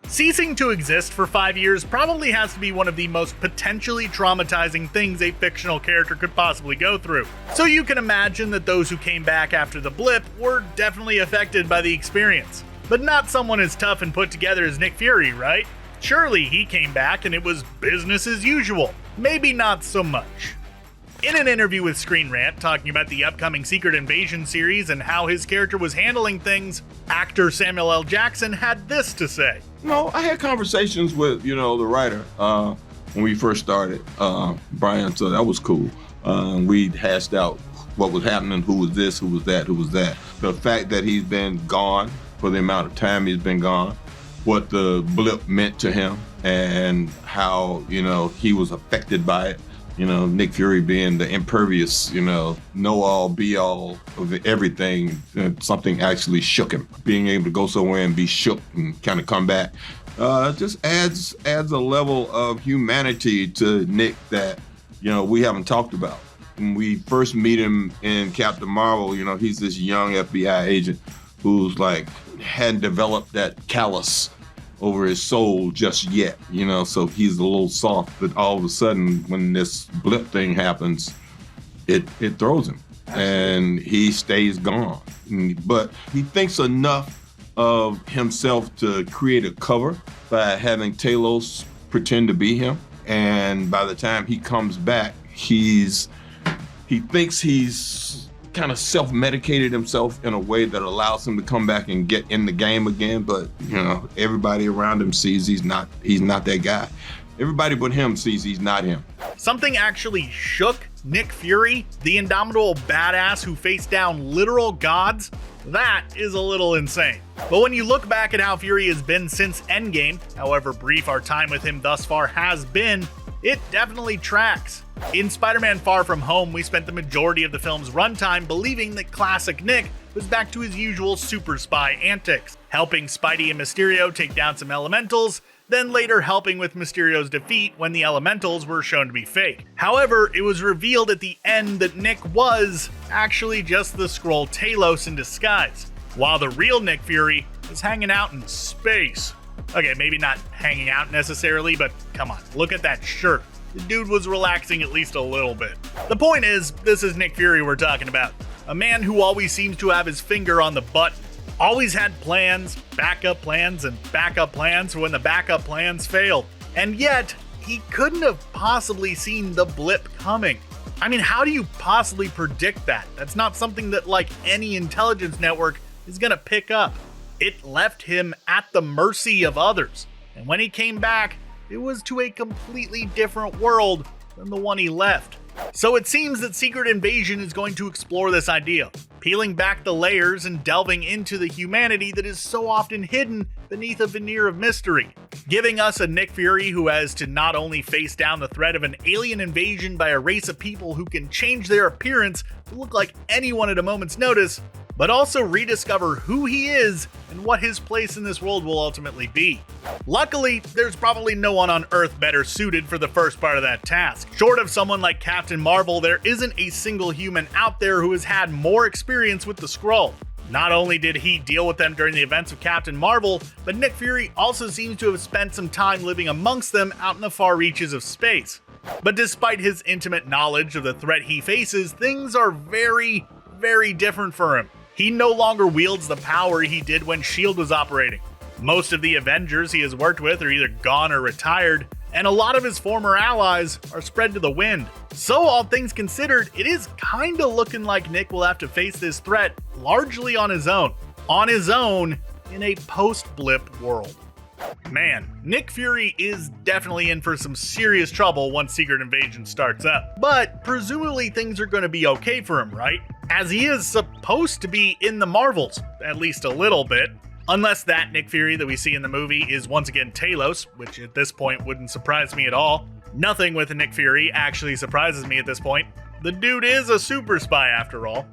Ceasing to exist for 5 years probably has to be one of the most potentially traumatizing things a fictional character could possibly go through. So you can imagine that those who came back after the blip were definitely affected by the experience. But not someone as tough and put together as Nick Fury, right? Surely he came back and it was business as usual. Maybe not so much. In an interview with Screen Rant talking about the upcoming Secret Invasion series and how his character was handling things, actor Samuel L. Jackson had this to say. No, I had conversations with, the writer when we first started, Brian, so that was cool. We hashed out what was happening, who was this, who was that, who was that. The fact that he's been gone for the amount of time he's been gone, what the blip meant to him, and how, he was affected by it. Nick Fury being the impervious, know-all, be-all of everything, something actually shook him. Being able to go somewhere and be shook and kind of come back just adds a level of humanity to Nick that, we haven't talked about. When we first meet him in Captain Marvel, he's this young FBI agent who's hadn't developed that callus over his soul just yet, so he's a little soft, but all of a sudden when this blip thing happens, it throws him and he stays gone. But he thinks enough of himself to create a cover by having Talos pretend to be him, and by the time he comes back, he thinks he's kind of self-medicated himself in a way that allows him to come back and get in the game again, but everybody around him sees he's not that guy. Everybody but him sees he's not him. Something actually shook Nick Fury, the indomitable badass who faced down literal gods? That is a little insane. But when you look back at how Fury has been since Endgame, however brief our time with him thus far has been, it definitely tracks. In Spider-Man Far From Home, we spent the majority of the film's runtime believing that classic Nick was back to his usual super spy antics, helping Spidey and Mysterio take down some elementals, then later helping with Mysterio's defeat when the elementals were shown to be fake. However, it was revealed at the end that Nick was actually just the Skrull Talos in disguise, while the real Nick Fury was hanging out in space. Okay, maybe not hanging out necessarily, but come on, look at that shirt. The dude was relaxing at least a little bit. The point is, this is Nick Fury we're talking about. A man who always seems to have his finger on the button. Always had plans, backup plans, and backup plans for when the backup plans failed. And yet, he couldn't have possibly seen the blip coming. I mean, how do you possibly predict that? That's not something that, any intelligence network is gonna pick up. It left him at the mercy of others. And when he came back, it was to a completely different world than the one he left. So it seems that Secret Invasion is going to explore this idea, peeling back the layers and delving into the humanity that is so often hidden beneath a veneer of mystery, giving us a Nick Fury who has to not only face down the threat of an alien invasion by a race of people who can change their appearance to look like anyone at a moment's notice, but also rediscover who he is and what his place in this world will ultimately be. Luckily, there's probably no one on Earth better suited for the first part of that task. Short of someone like Captain Marvel, there isn't a single human out there who has had more experience with the Skrull. Not only did he deal with them during the events of Captain Marvel, but Nick Fury also seems to have spent some time living amongst them out in the far reaches of space. But despite his intimate knowledge of the threat he faces, things are very, very different for him. He no longer wields the power he did when S.H.I.E.L.D. was operating. Most of the Avengers he has worked with are either gone or retired, and a lot of his former allies are spread to the wind. So all things considered, it is kinda looking like Nick will have to face this threat largely on his own. On his own in a post-blip world. Man, Nick Fury is definitely in for some serious trouble once Secret Invasion starts up. But presumably things are going to be okay for him, right? As he is supposed to be in the Marvels, at least a little bit. Unless that Nick Fury that we see in the movie is once again Talos, which at this point wouldn't surprise me at all. Nothing with Nick Fury actually surprises me at this point. The dude is a super spy after all.